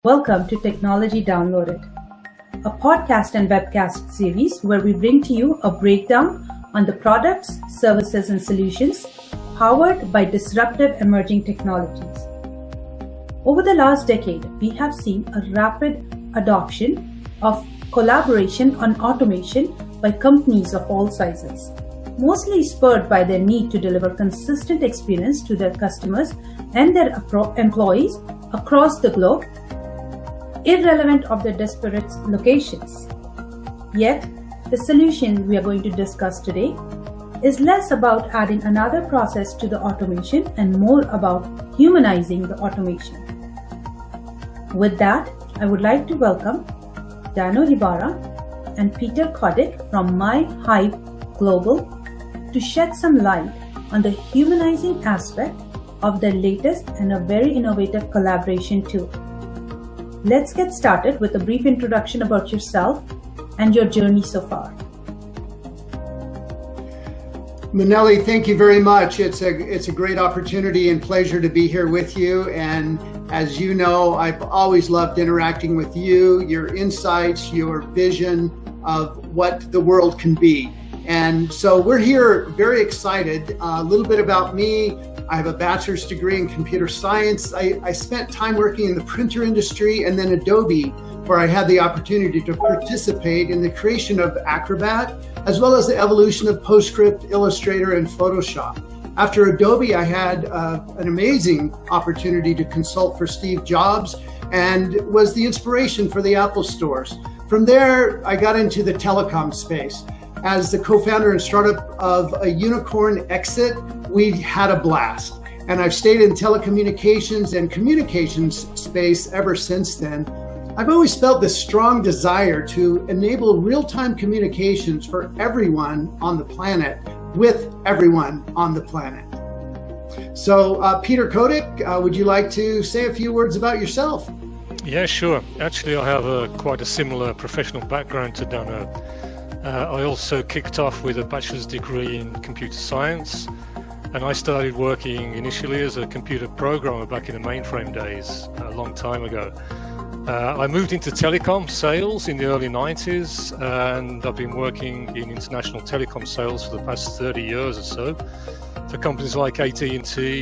Welcome to Technology Downloaded, a podcast and webcast series where we bring to you a breakdown on the products, services, and solutions powered by disruptive emerging technologies. Over the last decade, we have seen a rapid adoption of collaboration on automation by companies of all sizes, mostly spurred by their need to deliver consistent experience to their customers and their employees across the globe, irrelevant of their disparate locations. Yet, the solution we are going to discuss today is less about adding another process to the automation and more about humanizing the automation. With that, I would like to welcome Dano and Peter from MyHive Global to shed some light on the humanizing aspect of their latest and a very innovative collaboration tool. Let's get started with a brief introduction about yourself and your journey so far. Manelli, thank you very much. It's a great opportunity and pleasure to be here with you. And as you know, I've always loved interacting with you, your insights, your vision of what the world can be. And so we're here very excited. A little bit about me. I have a bachelor's degree in computer science. I spent time working in the printer industry and then Adobe, where I had the opportunity to participate in the creation of Acrobat, as well as the evolution of PostScript, Illustrator, and Photoshop. After Adobe, I had an amazing opportunity to consult for Steve Jobs and was the inspiration for the Apple stores. From there, I got into the telecom space. As the co-founder and startup of a unicorn exit, we had a blast. And I've stayed in telecommunications and communications space ever since then. I've always felt this strong desire to enable real-time communications for everyone on the planet with everyone on the planet. So Peter Kotick, would you like to say a few words about yourself? Yeah, sure. Actually, I have quite a similar professional background to Dano. I also kicked off with a bachelor's degree in computer science, and I started working initially as a computer programmer back in the mainframe days, a long time ago. I moved into telecom sales in the early 90s, and I've been working in international telecom sales for the past 30 years or so for companies like AT&T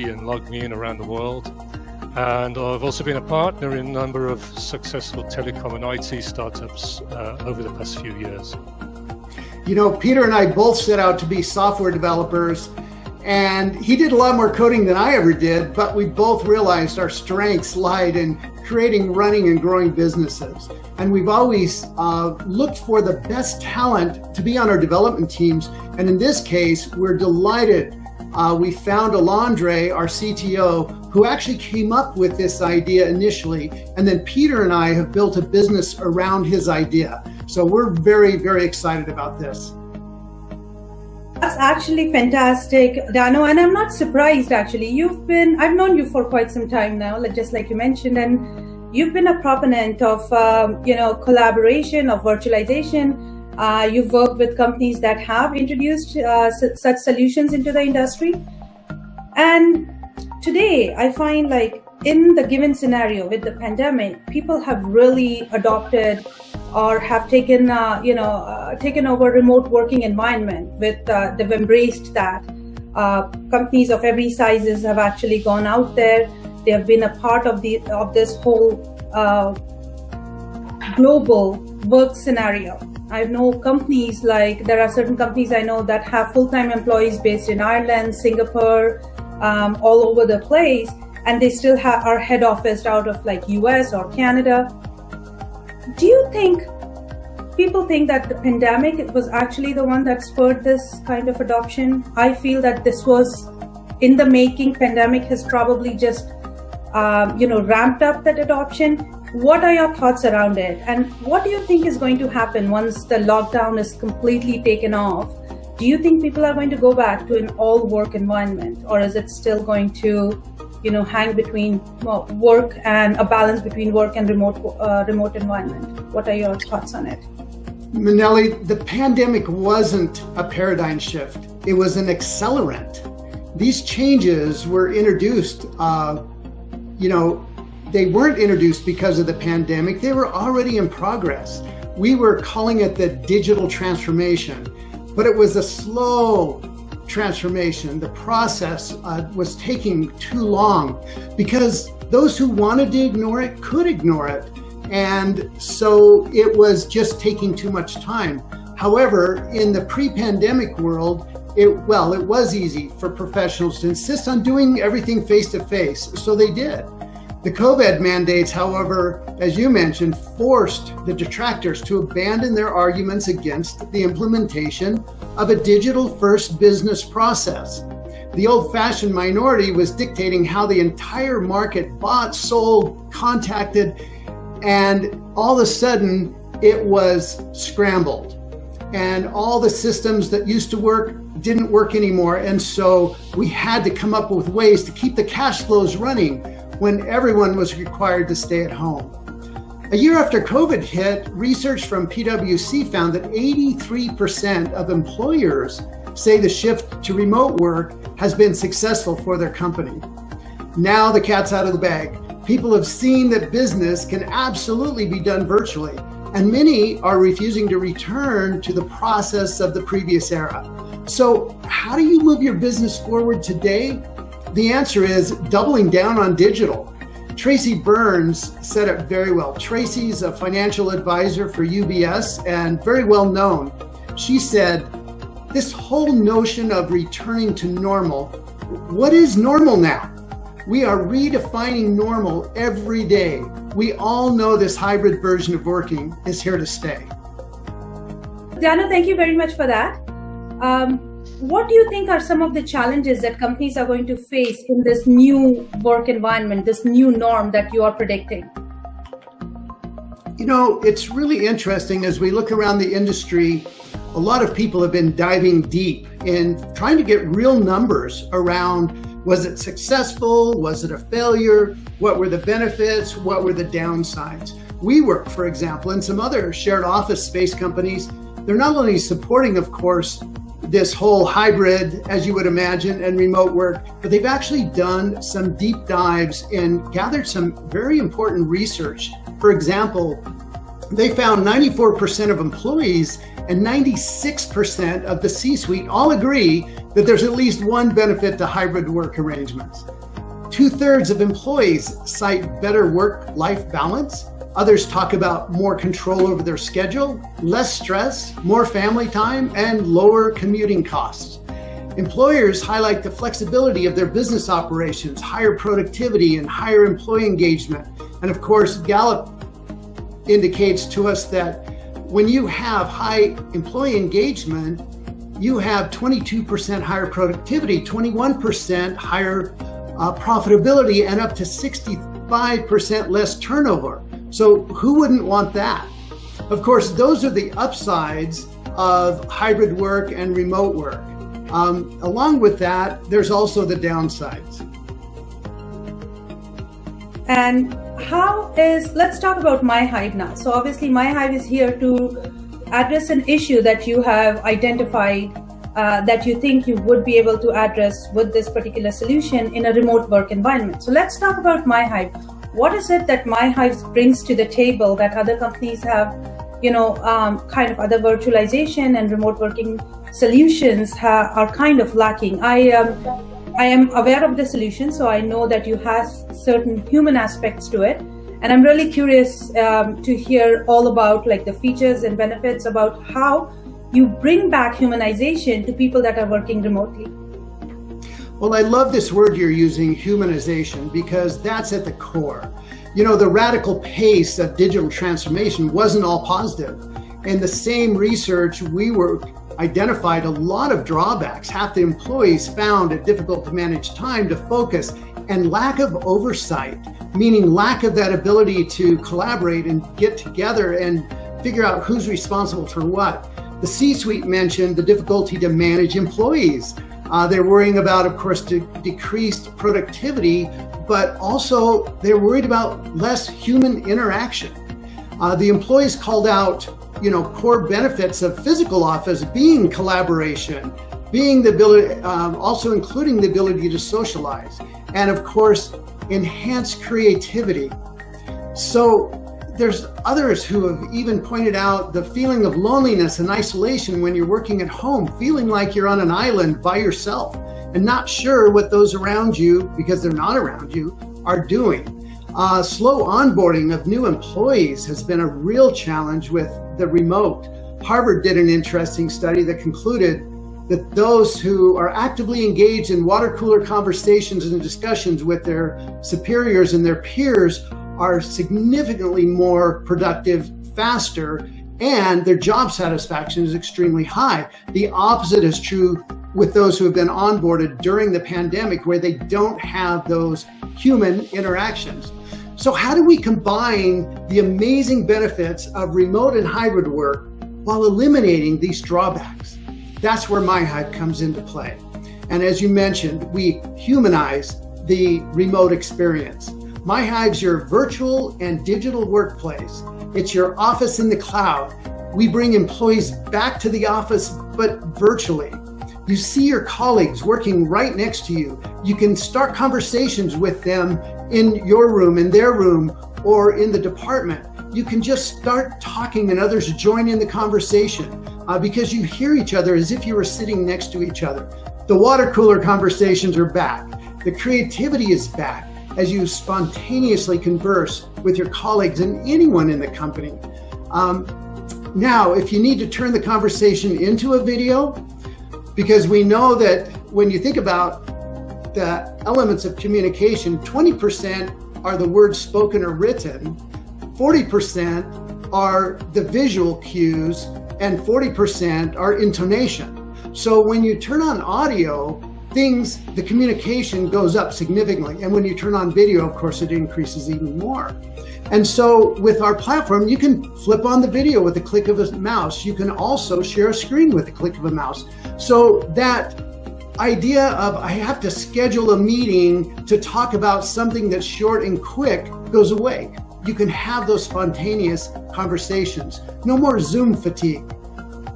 and LogMeIn around the world. And I've also been a partner in a number of successful telecom and IT startups over the past few years. You know, Peter and I both set out to be software developers, and he did a lot more coding than I ever did, but we both realized our strengths lied in creating, running, and growing businesses. And we've always looked for the best talent to be on our development teams. And in this case, we're delighted. We found Alondre, our CTO, who actually came up with this idea initially. And then Peter and I have built a business around his idea. So we're very, very excited about this. That's actually fantastic, Dano, and I'm not surprised actually. I've known you for quite some time now, just like you mentioned, and you've been a proponent of, collaboration, of virtualization. You've worked with companies that have introduced such solutions into the industry. And today I find in the given scenario with the pandemic, people have really adopted or have taken over remote working environment. They've embraced that. Companies of every sizes have actually gone out there. They have been a part of this whole global work scenario. I know companies there are certain companies I know that have full-time employees based in Ireland, Singapore, all over the place, and they still are head officed out of US or Canada. Do you think people think that the pandemic was actually the one that spurred this kind of adoption? I feel that this was in the making. Pandemic has probably just, ramped up that adoption. What are your thoughts around it? And what do you think is going to happen once the lockdown is completely taken off? Do you think people are going to go back to an all work environment, or is it still going to hang between work and a balance between work and remote environment? What are your thoughts on it? Manelli, the pandemic wasn't a paradigm shift. It was an accelerant. These changes were introduced, they weren't introduced because of the pandemic. They were already in progress. We were calling it the digital transformation, but it was a slow transformation. The process was taking too long because those who wanted to ignore it could ignore it. And so it was just taking too much time. However, in the pre-pandemic world, it was easy for professionals to insist on doing everything face-to-face, so they did. The COVID mandates, however, as you mentioned, forced the detractors to abandon their arguments against the implementation of a digital-first business process. The old-fashioned minority was dictating how the entire market bought, sold, contacted, and all of a sudden it was scrambled. And all the systems that used to work didn't work anymore. And so we had to come up with ways to keep the cash flows running when everyone was required to stay at home. A year after COVID hit, research from PwC found that 83% of employers say the shift to remote work has been successful for their company. Now the cat's out of the bag. People have seen that business can absolutely be done virtually, and many are refusing to return to the process of the previous era. So how do you move your business forward today? The answer is doubling down on digital. Tracy Burns said it very well. Tracy's a financial advisor for UBS and very well known. She said, this whole notion of returning to normal, what is normal now? We are redefining normal every day. We all know this hybrid version of working is here to stay. Dano, thank you very much for that. What do you think are some of the challenges that companies are going to face in this new work environment, this new norm that you are predicting? You know, it's really interesting as we look around the industry. A lot of people have been diving deep in trying to get real numbers around, was it successful? Was it a failure? What were the benefits? What were the downsides? WeWork, for example, and some other shared office space companies, they're not only supporting, of course, this whole hybrid, as you would imagine, and remote work, but they've actually done some deep dives and gathered some very important research. For example, they found 94% of employees and 96% of the C-suite all agree that there's at least one benefit to hybrid work arrangements. 2/3 of employees cite better work-life balance. Others talk about more control over their schedule, less stress, more family time, and lower commuting costs. Employers highlight the flexibility of their business operations, higher productivity, and higher employee engagement. And of course, Gallup indicates to us that when you have high employee engagement, you have 22% higher productivity, 21% higher profitability, and up to 65% less turnover. So who wouldn't want that? Of course, those are the upsides of hybrid work and remote work. Along with that, there's also the downsides. And let's talk about MyHive now. So obviously MyHive is here to address an issue that you have identified that you think you would be able to address with this particular solution in a remote work environment. So let's talk about MyHive. What is it that MyHive brings to the table that other companies have, kind of other virtualization and remote working solutions are kind of lacking? I am aware of the solution, so I know that you have certain human aspects to it. And I'm really curious to hear all about like the features and benefits about how you bring back humanization to people that are working remotely. Well, I love this word you're using, humanization, because that's at the core. You know, the radical pace of digital transformation wasn't all positive. In the same research, WeWork identified a lot of drawbacks. Half the employees found it difficult to manage time to focus, and lack of oversight, meaning lack of that ability to collaborate and get together and figure out who's responsible for what. The C-suite mentioned the difficulty to manage employees. They're worrying about, of course, decreased productivity, but also they're worried about less human interaction. The employees called out, core benefits of physical office being collaboration, being the ability, also including the ability to socialize, and of course, enhance creativity. So there's others who have even pointed out the feeling of loneliness and isolation when you're working at home, feeling like you're on an island by yourself and not sure what those around you, because they're not around you, are doing. Slow onboarding of new employees has been a real challenge with the remote. Harvard did an interesting study that concluded that those who are actively engaged in water cooler conversations and discussions with their superiors and their peers are significantly more productive, faster, and their job satisfaction is extremely high. The opposite is true with those who have been onboarded during the pandemic, where they don't have those human interactions. So how do we combine the amazing benefits of remote and hybrid work while eliminating these drawbacks? That's where MyHive comes into play. And as you mentioned, we humanize the remote experience. MyHive's your virtual and digital workplace. It's your office in the cloud. We bring employees back to the office, but virtually. You see your colleagues working right next to you. You can start conversations with them in your room, in their room, or in the department. You can just start talking and others join in the conversation because you hear each other as if you were sitting next to each other. The water cooler conversations are back. The creativity is back as you spontaneously converse with your colleagues and anyone in the company. Now, if you need to turn the conversation into a video, because we know that when you think about the elements of communication, 20% are the words spoken or written, 40% are the visual cues, and 40% are intonation. So when you turn on audio, the communication goes up significantly. And when you turn on video, of course, it increases even more. And so with our platform, you can flip on the video with a click of a mouse. You can also share a screen with a click of a mouse. So that idea of I have to schedule a meeting to talk about something that's short and quick goes away. You can have those spontaneous conversations. No more Zoom fatigue.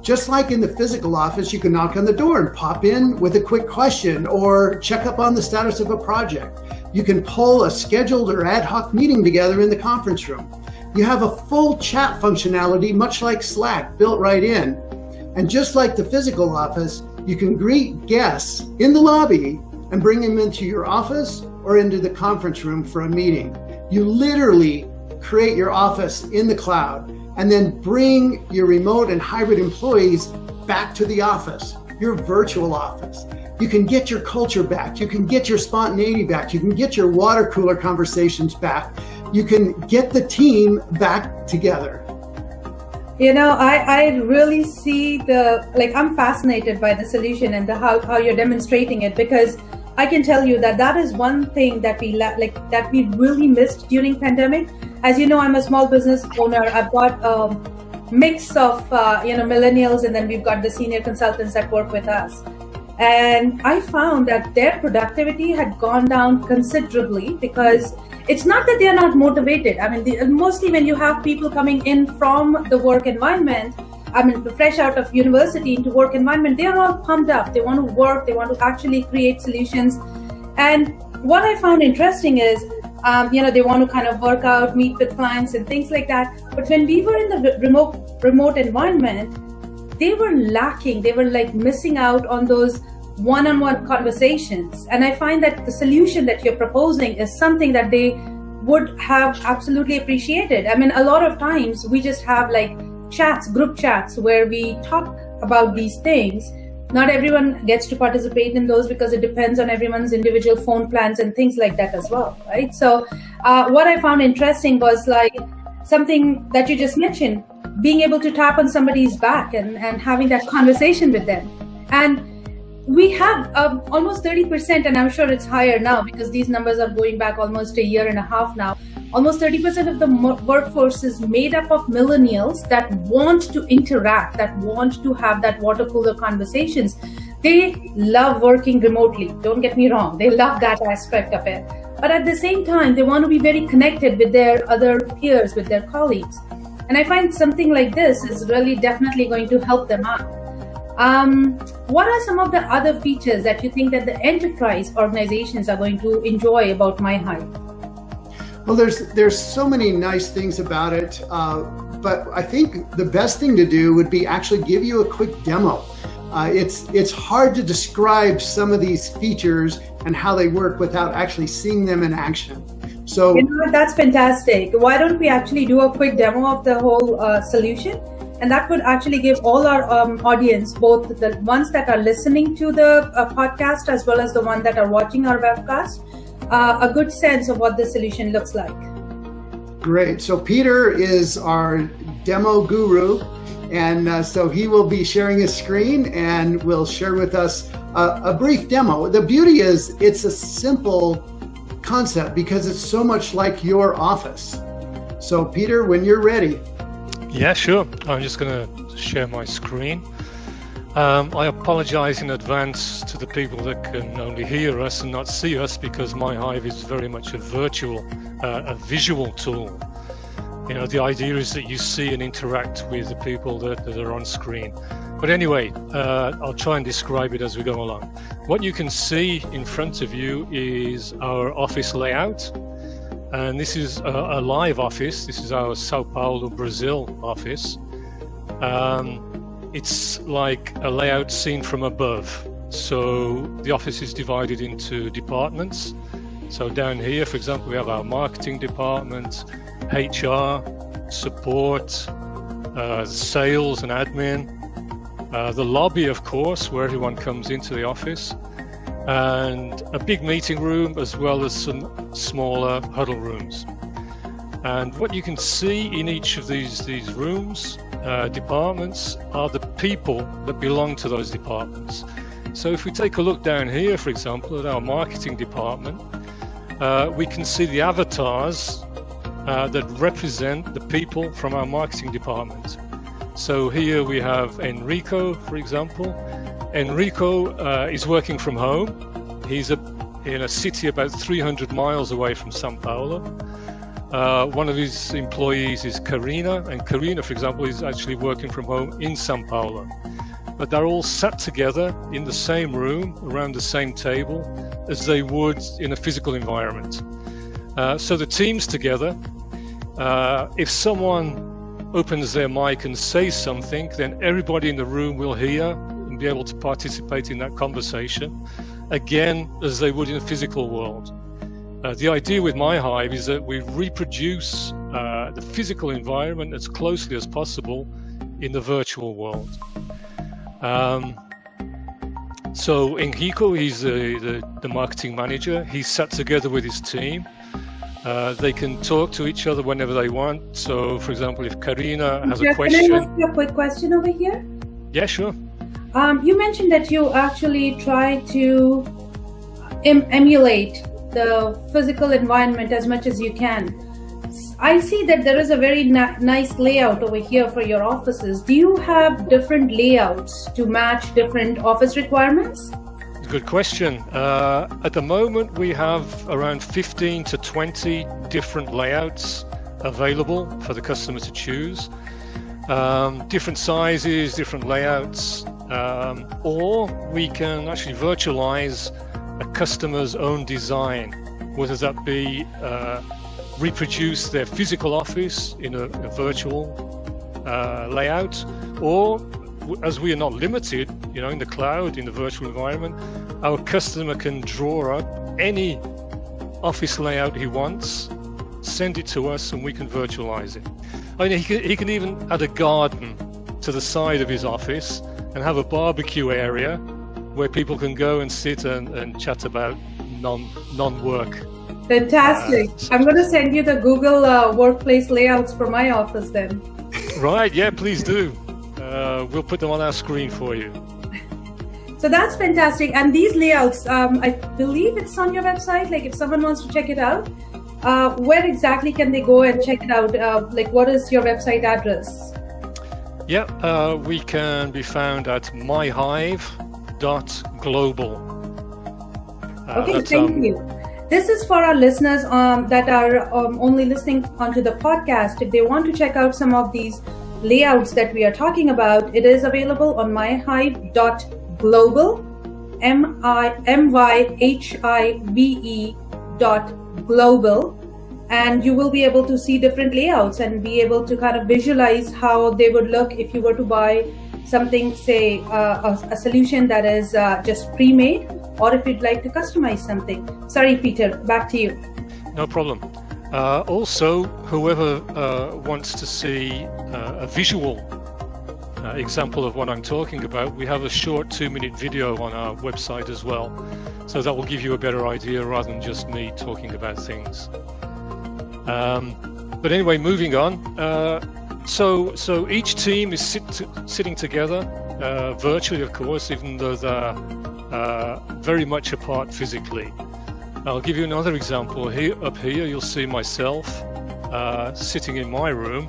Just like in the physical office, you can knock on the door and pop in with a quick question or check up on the status of a project. You can pull a scheduled or ad hoc meeting together in the conference room. You have a full chat functionality, much like Slack, built right in. And just like the physical office, you can greet guests in the lobby and bring them into your office or into the conference room for a meeting. You literally create your office in the cloud and then bring your remote and hybrid employees back to the office, your virtual office. You can get your culture back. You can get your spontaneity back. You can get your water cooler conversations back. You can get the team back together. You know, I really see I'm fascinated by the solution and how you're demonstrating it, because I can tell you that is one thing that we really missed during pandemic. As you know, I'm a small business owner. I've got a mix of millennials, and then we've got the senior consultants that work with us. And I found that their productivity had gone down considerably, because it's not that they're not motivated. I mean, mostly when you have people coming in from the work environment, fresh out of university into work environment, they're all pumped up. They want to work. They want to actually create solutions. And what I found interesting is, they want to kind of work out, meet with clients and things like that. But when we were in the remote environment, they were lacking. They were missing out on those one-on-one conversations. And I find that the solution that you're proposing is something that they would have absolutely appreciated. I mean, a lot of times we just have group chats where we talk about these things. Not everyone gets to participate in those because it depends on everyone's individual phone plans and things like that as well, right? So what I found interesting was something that you just mentioned, being able to tap on somebody's back and having that conversation with them. And we have almost 30%, and I'm sure it's higher now because these numbers are going back almost a year and a half now. Almost 30% of the workforce is made up of millennials that want to interact, that want to have that water cooler conversations. They love working remotely. Don't get me wrong. They love that aspect of it. But at the same time, they want to be very connected with their other peers, with their colleagues. And I find something like this is really definitely going to help them out. What are some of the other features that you think that the enterprise organizations are going to enjoy about MyHive? Well, there's so many nice things about it, but I think the best thing to do would be actually give you a quick demo. It's hard to describe some of these features and how they work without actually seeing them in action. So that's fantastic. Why don't we actually do a quick demo of the whole solution? And that would actually give all our audience, both the ones that are listening to the podcast as well as the ones that are watching our webcast, a good sense of what the solution looks like. Great. So Peter is our demo guru, and so he will be sharing his screen and will share with us a brief demo. The beauty is it's a simple concept because it's so much like your office. So Peter, when you're ready. Yeah, sure. I'm just going to share my screen. I apologize in advance to the people that can only hear us and not see us, because MyHive is very much a visual tool. You know, the idea is that you see and interact with the people that are on screen. But anyway, I'll try and describe it as we go along. What you can see in front of you is our office layout. And this is a live office. This is our Sao Paulo, Brazil office. It's like a layout seen from above. So the office is divided into departments. So down here, for example, we have our marketing department, HR, support, sales and admin, the lobby, of course, where everyone comes into the office, and a big meeting room, as well as some smaller huddle rooms. And what you can see in each of these rooms, departments, are the people that belong to those departments. So if we take a look down here, for example, at our marketing department, we can see the avatars that represent the people from our marketing department. So here we have Enrico, for example. Enrico is working from home. He's in a city about 300 miles away from São Paulo. One of his employees is Karina, and Karina, for example, is actually working from home in São Paulo. But they're all sat together in the same room, around the same table, as they would in a physical environment. So the team's together. If someone opens their mic and says something, then everybody in the room will hear and be able to participate in that conversation, again, as they would in a physical world. The idea with MyHive is that we reproduce the physical environment as closely as possible in the virtual world. So Enrico, he's the marketing manager. He's sat together with his team. They can talk to each other whenever they want. So, for example, if Karina has a question... Can I ask you a quick question over here? Yeah, sure. You mentioned that you actually try to emulate the physical environment as much as you can. I see that there is a very nice layout over here for your offices. Do you have different layouts to match different office requirements? Good question. At the moment, we have around 15 to 20 different layouts available for the customer to choose. Different sizes, different layouts, or we can actually virtualize a customer's own design, whether that be reproduce their physical office in a virtual layout, or as we are not limited, in the cloud, in the virtual environment, our customer can draw up any office layout he wants, send it to us, and we can virtualize it. I mean, he can even add a garden to the side of his office and have a barbecue area where people can go and sit and chat about non-work. Fantastic. I'm going to send you the Google workplace layouts for my office then. Right, yeah, please do. We'll put them on our screen for you. So that's fantastic. And these layouts, I believe it's on your website. Like if someone wants to check it out, where exactly can they go and check it out? What is your website address? Yeah, we can be found at myhive.global. Okay, thank you. This is for our listeners that are only listening onto the podcast. If they want to check out some of these layouts that we are talking about, it is available on myhive.global, myhive.global, and you will be able to see different layouts and be able to kind of visualize how they would look if you were to buy something, say a solution that is just pre-made, or if you'd like to customize something. Sorry, Peter, back to you. No problem. Also, whoever wants to see a visual example of what I'm talking about, we have a short 2-minute video on our website as well. So that will give you a better idea rather than just me talking about things. But anyway, moving on. So each team is sitting together virtually, of course, even though they're very much apart physically. I'll give you another example. Up here, you'll see myself sitting in my room,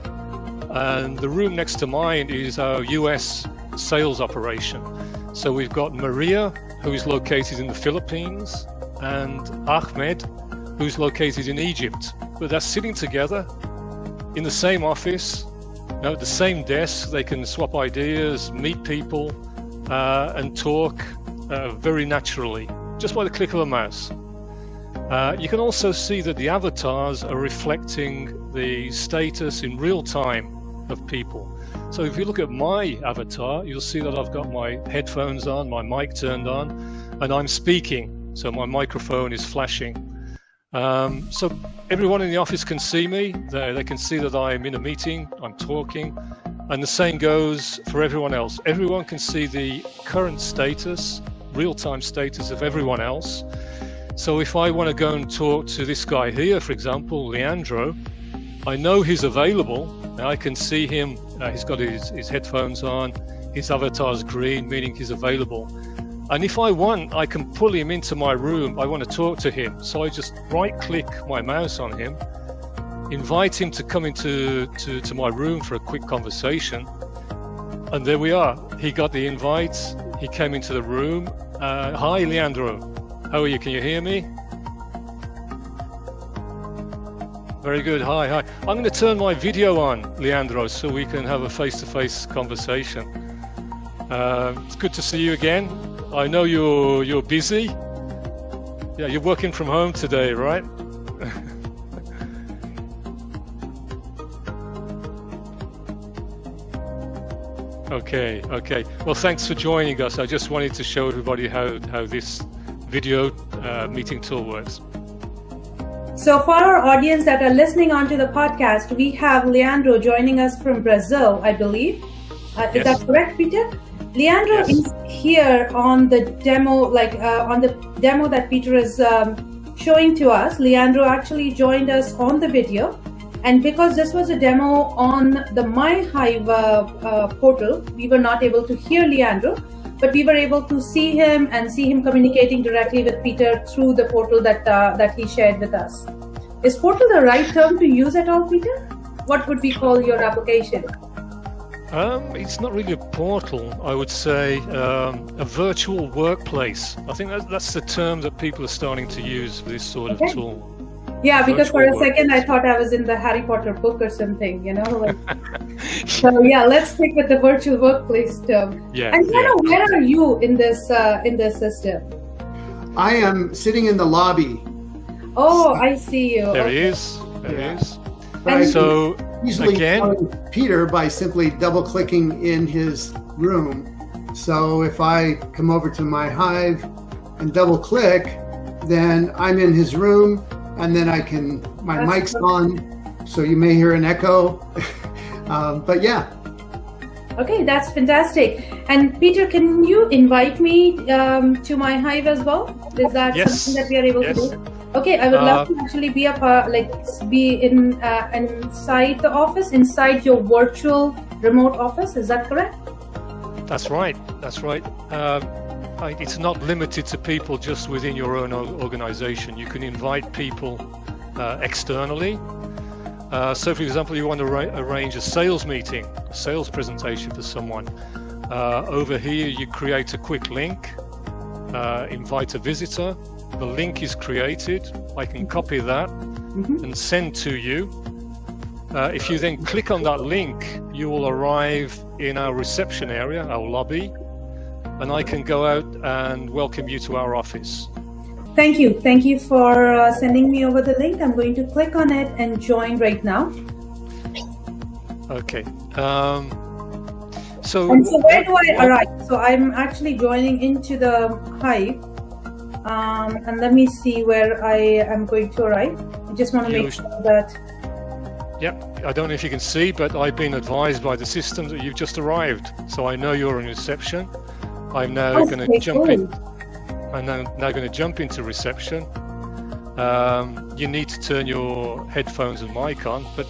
and the room next to mine is our US sales operation. So we've got Maria, who is located in the Philippines, and Ahmed, who's located in Egypt. But they're sitting together in the same office, at the same desk. They can swap ideas, meet people, and talk very naturally, just by the click of a mouse. You can also see that the avatars are reflecting the status in real time of people. So if you look at my avatar, you'll see that I've got my headphones on, my mic turned on, and I'm speaking. So my microphone is flashing. So everyone in the office can see me. They can see that I'm in a meeting, I'm talking, and the same goes for everyone else. Everyone can see the current status, real-time status of everyone else. So if I want to go and talk to this guy here, for example, Leandro, I know he's available. Now I can see him, he's got his headphones on, his avatar's green, meaning he's available. And if I want, I can pull him into my room. I want to talk to him. So I just right-click my mouse on him, invite him to come into to my room for a quick conversation. And there we are. He got the invite. He came into the room. Hi, Leandro. How are you? Can you hear me? Very good. Hi. I'm going to turn my video on, Leandro, so we can have a face-to-face conversation. It's good to see you again. I know you're busy. Yeah, you're working from home today, right? Okay. Well, thanks for joining us. I just wanted to show everybody how this video meeting tool works. So for our audience that are listening onto the podcast, we have Leandro joining us from Brazil, I believe. Yes. Is that correct, Peter? Leandro Yes. is here on the demo, on the demo that Peter is showing to us. Leandro actually joined us on the video. And because this was a demo on the MyHive portal, we were not able to hear Leandro, but we were able to see him and see him communicating directly with Peter through the portal that he shared with us. Is portal the right term to use at all, Peter? What would we call your application? It's not really a portal, I would say a virtual workplace. I think that's the term that people are starting to use for this sort of tool. Yeah, because for a second I thought I was in the Harry Potter book or something, So yeah, let's stick with the virtual workplace term. Yeah. And where are you in this system? I am sitting in the lobby. Oh, I see you. There he is. There he is. Right. So Easily again, find Peter by simply double-clicking in his room. So if I come over to MyHive and double-click, then I'm in his room, and then my mic's on, so you may hear an echo. But yeah. Okay, that's fantastic. And Peter, can you invite me to MyHive as well? Is that something that we are able to do? Okay, I would love to actually be inside the office, inside your virtual remote office. Is that correct? That's right. It's not limited to people just within your own organization. You can invite people externally. So for example, you want to arrange a sales meeting, a sales presentation for someone. Over here, you create a quick link, invite a visitor. The link is created. I can copy that and send to you. If you then click on that link, you will arrive in our reception area, our lobby, and I can go out and welcome you to our office. Thank you. Thank you for sending me over the link. I'm going to click on it and join right now. Okay. So where do I arrive? So I'm actually joining into the Hive. And let me see where I am going to arrive. I just want to make sure that... Yep, I don't know if you can see, but I've been advised by the system that you've just arrived. So I know you're in reception. I'm now going to jump in. I'm now going to jump into reception. You need to turn your headphones and mic on, but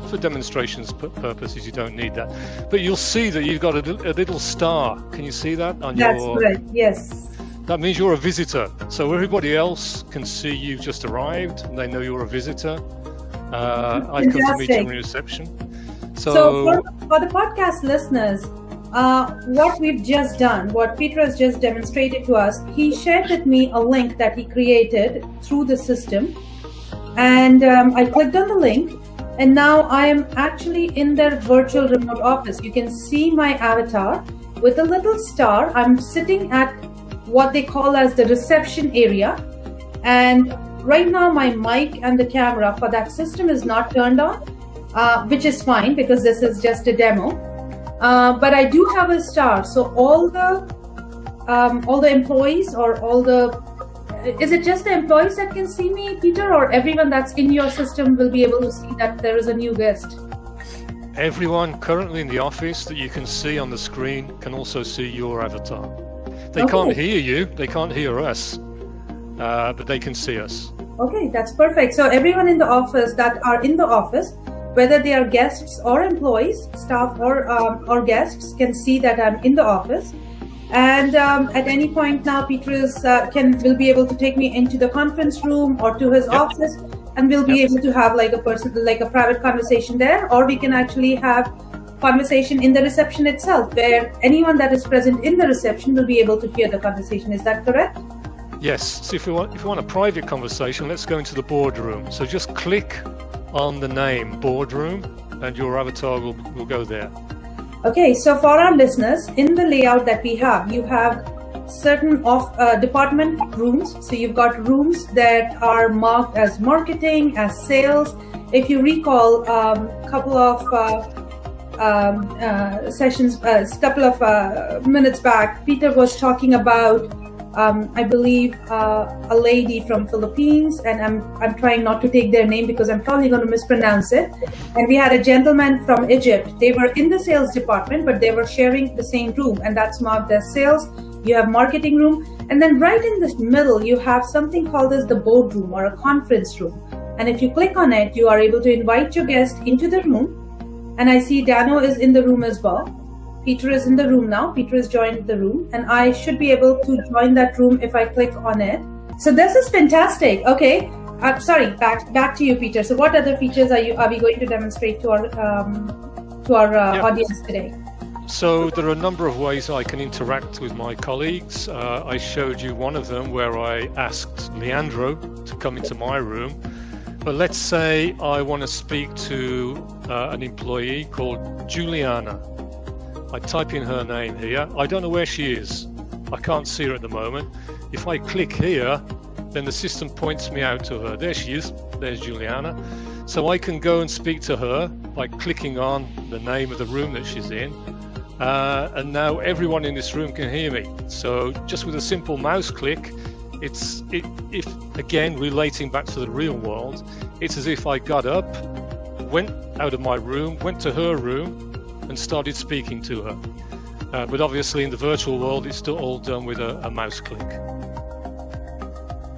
for demonstrations purposes, you don't need that. But you'll see that you've got a little star. Can you see that on your? That's correct. Yes. That means you're a visitor. So everybody else can see you've just arrived, and they know you're a visitor. I've come to meet you in reception. So for the podcast listeners, what we've just done, what Peter has just demonstrated to us, he shared with me a link that he created through the system, and I clicked on the link, and now I am actually in their virtual remote office. You can see my avatar with a little star. I'm sitting at what they call as the reception area, and right now my mic and the camera for that system is not turned on, which is fine because this is just a demo. But I do have a star, so all the employees or is it just the employees that can see me, Peter, or everyone that's in your system will be able to see that there is a new guest? Everyone currently in the office that you can see on the screen can also see your avatar. They can't hear you, they can't hear us, but they can see us. Okay, that's perfect. So everyone in the office that are in the office, whether they are guests or employees, staff or guests, can see that I'm in the office. And at any point now, Peter will be able to take me into the conference room or to his office, and we'll be able to have like a private conversation there, or we can actually have conversation in the reception itself, where anyone that is present in the reception will be able to hear the conversation. Is that correct? Yes. So if you want a private conversation, let's go into the boardroom. So just click on the name boardroom, and your avatar will go there. Okay. So for our listeners, in the layout that we have, you have certain department rooms. So you've got rooms that are marked as marketing, as sales. If you recall, couple of minutes back, Peter was talking about, I believe, a lady from Philippines, and I'm trying not to take their name because I'm probably going to mispronounce it. And we had a gentleman from Egypt. They were in the sales department, but they were sharing the same room, and that's marked as sales. You have marketing room, and then right in the middle, you have something called as the boardroom or a conference room. And if you click on it, you are able to invite your guest into the room. And I see Dano is in the room as well. Peter is in the room now. Peter has joined the room, and I should be able to join that room if I click on it. So this is fantastic. Okay, sorry. Back to you, Peter. So what other features are we going to demonstrate to our audience today? So there are a number of ways I can interact with my colleagues. I showed you one of them where I asked Leandro to come into my room. But let's say I want to speak to an employee called Juliana. I type in her name here. I don't know where she is. I can't see her at the moment. If I click here, then the system points me out to her. There she is. There's Juliana. So I can go and speak to her by clicking on the name of the room that she's in. And now everyone in this room can hear me. So just with a simple mouse click, if again relating back to the real world, it's as if I got up, went out of my room, went to her room, and started speaking to her. But obviously in the virtual world, it's still all done with a mouse click.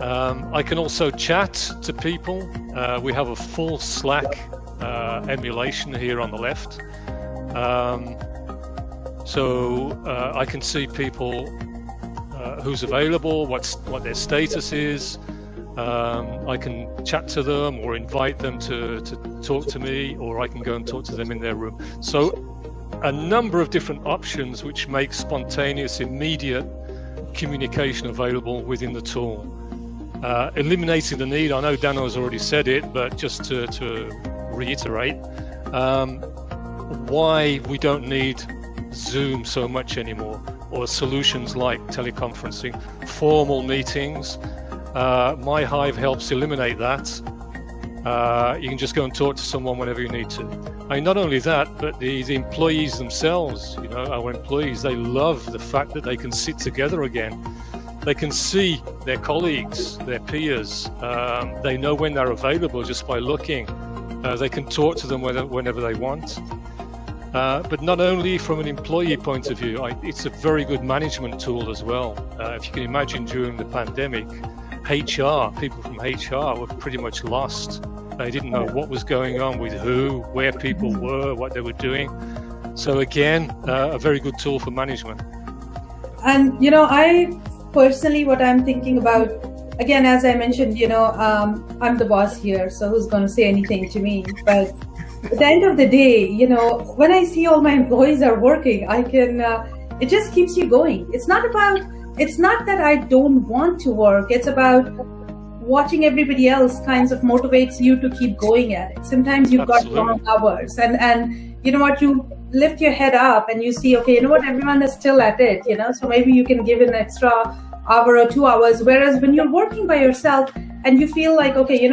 I can also chat to people. We have a full Slack emulation here on the left. So I can see people who's available, what their status is. I can chat to them or invite them to talk to me, or I can go and talk to them in their room. So a number of different options which make spontaneous, immediate communication available within the tool. Eliminating the need, I know Dano has already said it, but just to reiterate, why we don't need Zoom so much anymore, or solutions like teleconferencing, formal meetings. MyHive helps eliminate that. You can just go and talk to someone whenever you need to. And not only that, but the employees themselves, our employees, they love the fact that they can sit together again. They can see their colleagues, their peers. They know when they're available just by looking. They can talk to them whenever they want. But not only from an employee point of view, it's a very good management tool as well. If you can imagine during the pandemic, people from HR were pretty much lost. They didn't know what was going on with who, where people were, what they were doing. So again, a very good tool for management. And, I personally, what I'm thinking about, again, as I mentioned, I'm the boss here, so who's going to say anything to me? But at the end of the day, when I see all my employees are working, it just keeps you going. It's not that I don't want to work. It's about watching everybody else kinds of motivates you to keep going at it. Sometimes you've got long hours and you know what, you lift your head up and you see, okay, everyone is still at it, so maybe you can give an extra hour or 2 hours. Whereas when you're working by yourself and you feel like, okay,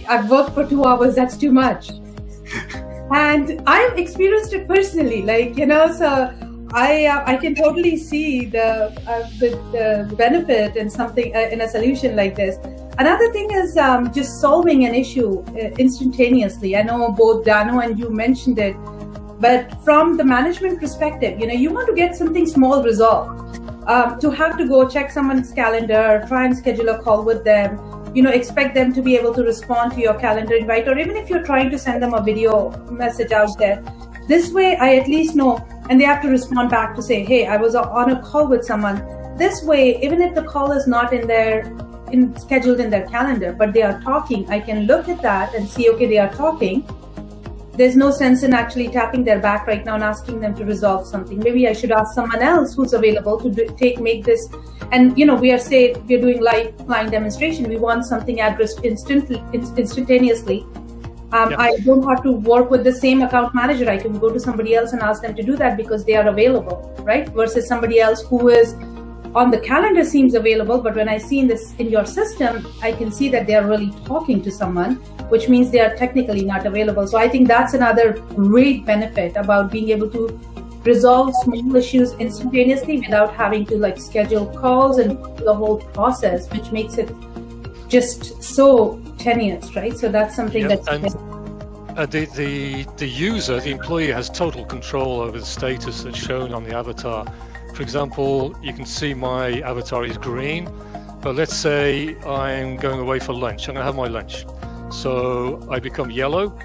I've worked for 2 hours, that's too much. And I've experienced it personally, so I can totally see the benefit in something in a solution like this. Another thing is just solving an issue instantaneously. I know both Dano and you mentioned it, but from the management perspective, you want to get something small resolved. To have to go check someone's calendar, try and schedule a call with them, expect them to be able to respond to your calendar invite, or even if you're trying to send them a video message out there. This way, I at least know, and they have to respond back to say, hey, I was on a call with someone. This way, even if the call is not scheduled in their calendar, but they are talking, I can look at that and see, okay, they are talking. There's no sense in actually tapping their back right now and asking them to resolve something. Maybe I should ask someone else who's available to make this. And we're doing live client demonstration. We want something addressed instantaneously. I don't have to work with the same account manager. I can go to somebody else and ask them to do that because they are available, right? Versus somebody else who is on the calendar seems available, but when I see in your system, I can see that they are really talking to someone, which means they are technically not available. So I think that's another great benefit about being able to resolve small issues instantaneously without having to schedule calls and the whole process, which makes it just so tenuous, right? So that's something that's the user, the employee, has total control over the status that's shown on the avatar. For example, you can see my avatar is green, but let's say I'm going away for lunch. I'm going to have my lunch. So I become yellow.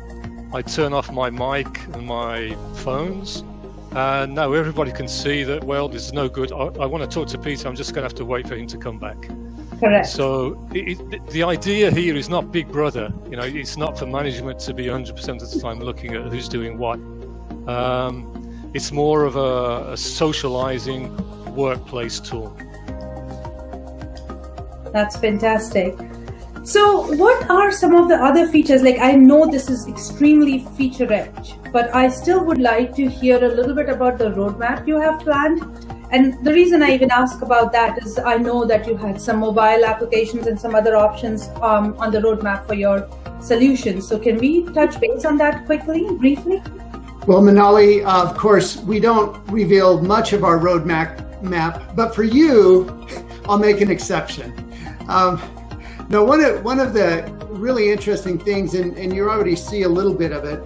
I turn off my mic and my phones. And now everybody can see that, well, this is no good. I want to talk to Peter. I'm just going to have to wait for him to come back. Correct. So the idea here is not Big Brother. It's not for management to be 100% of the time looking at who's doing what. It's more of a socializing workplace tool. That's fantastic. So what are some of the other features? I know this is extremely feature-rich, but I still would like to hear a little bit about the roadmap you have planned. And the reason I even ask about that is I know that you had some mobile applications and some other options on the roadmap for your solutions. So can we touch base on that quickly, briefly? Well, Manali, of course, we don't reveal much of our roadmap, but for you, I'll make an exception. Now, one of the really interesting things, and you already see a little bit of it,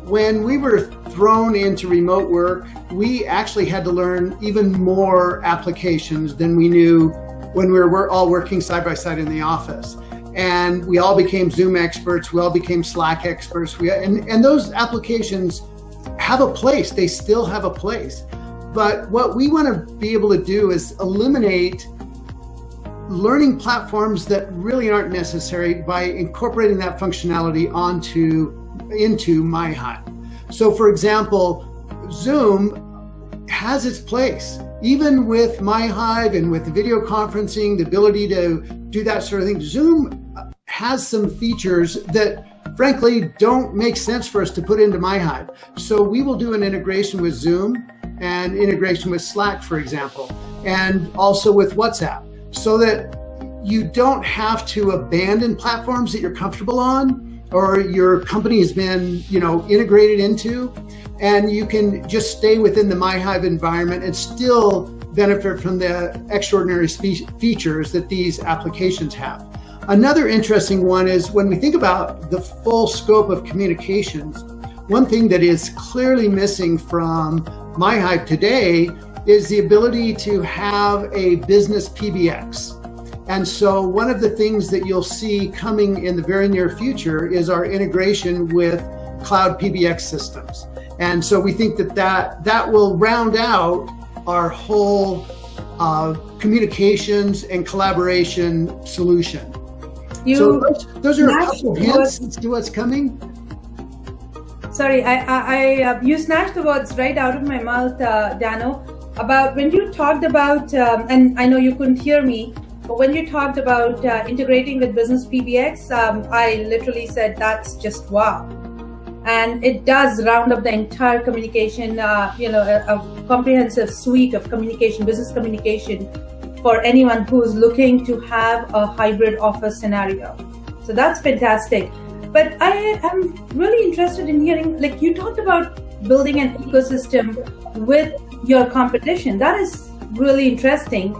when we were thrown into remote work, we actually had to learn even more applications than we knew when we were all working side by side in the office. And we all became Zoom experts, we all became Slack experts, and those applications have a place, they still have a place. But what we want to be able to do is eliminate learning platforms that really aren't necessary by incorporating that functionality into MyHive. So for example, Zoom has its place. Even with MyHive and with video conferencing, the ability to do that sort of thing, Zoom has some features that frankly, don't make sense for us to put into MyHive. So we will do an integration with Zoom and integration with Slack, for example, and also with WhatsApp, so that you don't have to abandon platforms that you're comfortable on or your company has been, integrated into, and you can just stay within the MyHive environment and still benefit from the extraordinary features that these applications have. Another interesting one is when we think about the full scope of communications, one thing that is clearly missing from MyHive today is the ability to have a business PBX. And so one of the things that you'll see coming in the very near future is our integration with cloud PBX systems. And so we think that will round out our whole communications and collaboration solution. So those are a couple hints as to what's coming. Sorry, you snatched the words right out of my mouth, Dano, about when you talked about, and I know you couldn't hear me, but when you talked about integrating with business PBX, I literally said, that's just wow. And it does round up the entire communication, a comprehensive suite of communication, business communication for anyone who's looking to have a hybrid office scenario. So that's fantastic. But I am really interested in hearing, like you talked about building an ecosystem with your competition. That is really interesting.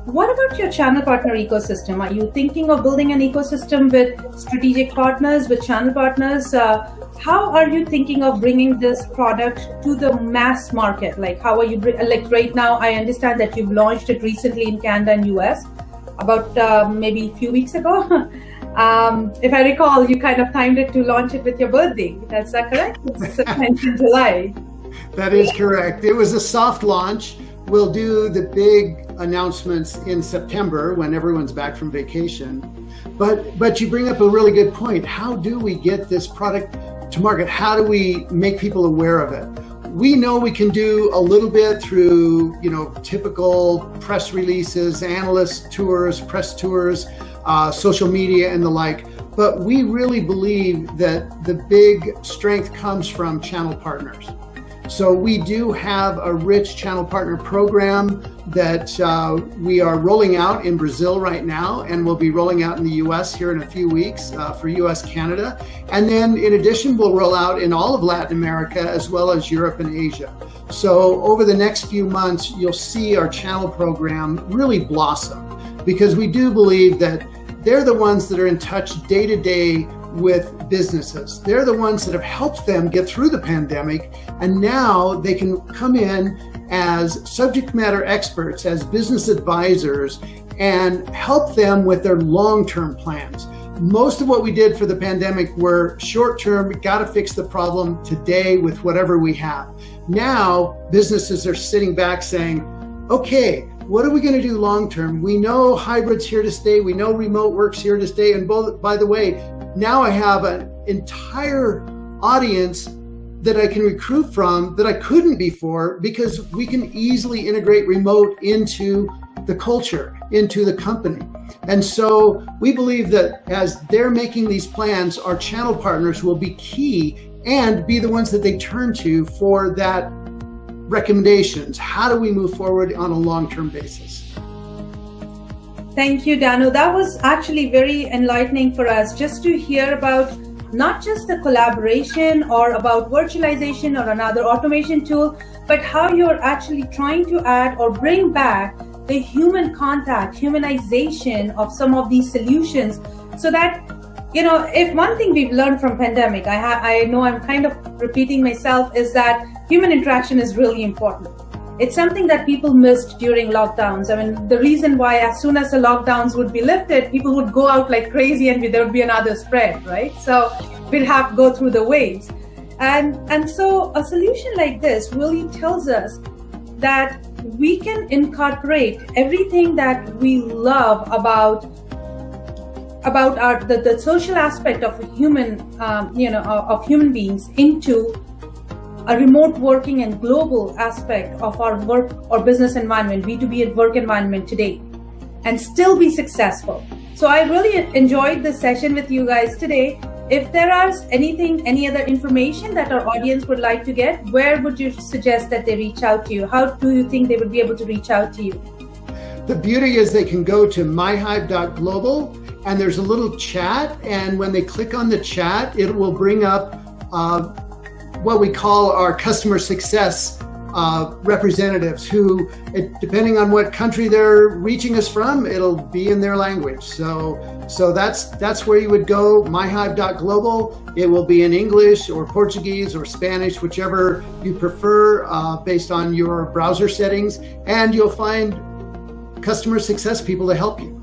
What about your channel partner ecosystem? Are you thinking of building an ecosystem with strategic partners, with channel partners? How are you thinking of bringing this product to the mass market? Like, how are you, like right now, I understand that you've launched it recently in Canada and US, about maybe a few weeks ago. If I recall, you kind of timed it to launch it with your birthday. That's that correct? It's in July. That is correct. It was a soft launch. We'll do the big announcements in September when everyone's back from vacation. But you bring up a really good point. How do we get this product to market? How do we make people aware of it? We know we can do a little bit through, typical press releases, analyst tours, press tours, social media and the like. But we really believe that the big strength comes from channel partners. So we do have a rich channel partner program that we are rolling out in Brazil right now, and we'll be rolling out in the US here in a few weeks for US, Canada. And then in addition, we'll roll out in all of Latin America as well as Europe and Asia. So over the next few months, you'll see our channel program really blossom, because we do believe that they're the ones that are in touch day to day with businesses. They're the ones that have helped them get through the pandemic, and now they can come in as subject matter experts, as business advisors, and help them with their long-term plans. Most of what we did for the pandemic were short-term, got to fix the problem today with whatever we have. Now, businesses are sitting back saying, okay, what are we going to do long-term? We know hybrid's here to stay. We know remote work's here to stay. And by the way, now I have an entire audience that I can recruit from that I couldn't before, because we can easily integrate remote into the culture, into the company. And so we believe that as they're making these plans, our channel partners will be key and be the ones that they turn to for that recommendations. How do we move forward on a long-term basis? Thank you, Dano. That was actually very enlightening for us, just to hear about not just the collaboration or about virtualization or another automation tool, but how you're actually trying to add or bring back the human contact, humanization of some of these solutions, so that, if one thing we've learned from pandemic, I know I'm kind of repeating myself, is that human interaction is really important. It's something that people missed during lockdowns. I mean, the reason why as soon as the lockdowns would be lifted, people would go out like crazy and there would be another spread, right? So we'd have to go through the waves. And so a solution like this really tells us that we can incorporate everything that we love about the social aspect of human, of human beings into a remote working and global aspect of our work or business environment, B2B work environment today, and still be successful. So I really enjoyed this session with you guys today. If there is any other information that our audience would like to get, where would you suggest that they reach out to you? How do you think they would be able to reach out to you? The beauty is they can go to myhive.global and there's a little chat. And when they click on the chat, it will bring up what we call our customer success representatives who, depending on what country they're reaching us from, it'll be in their language. So that's where you would go, myhive.global. It will be in English or Portuguese or Spanish, whichever you prefer, based on your browser settings, and you'll find customer success people to help you.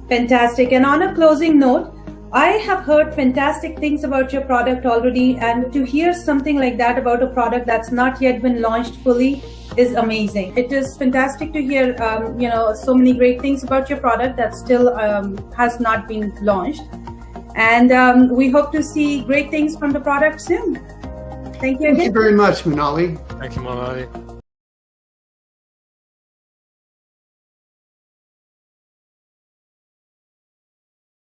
Fantastic. And on a closing note, I have heard fantastic things about your product already, and to hear something like that about a product that's not yet been launched fully is amazing. It is fantastic to hear, so many great things about your product that still has not been launched. And we hope to see great things from the product soon. Thank you again. Thank you very much, Manali. Thank you, Manali.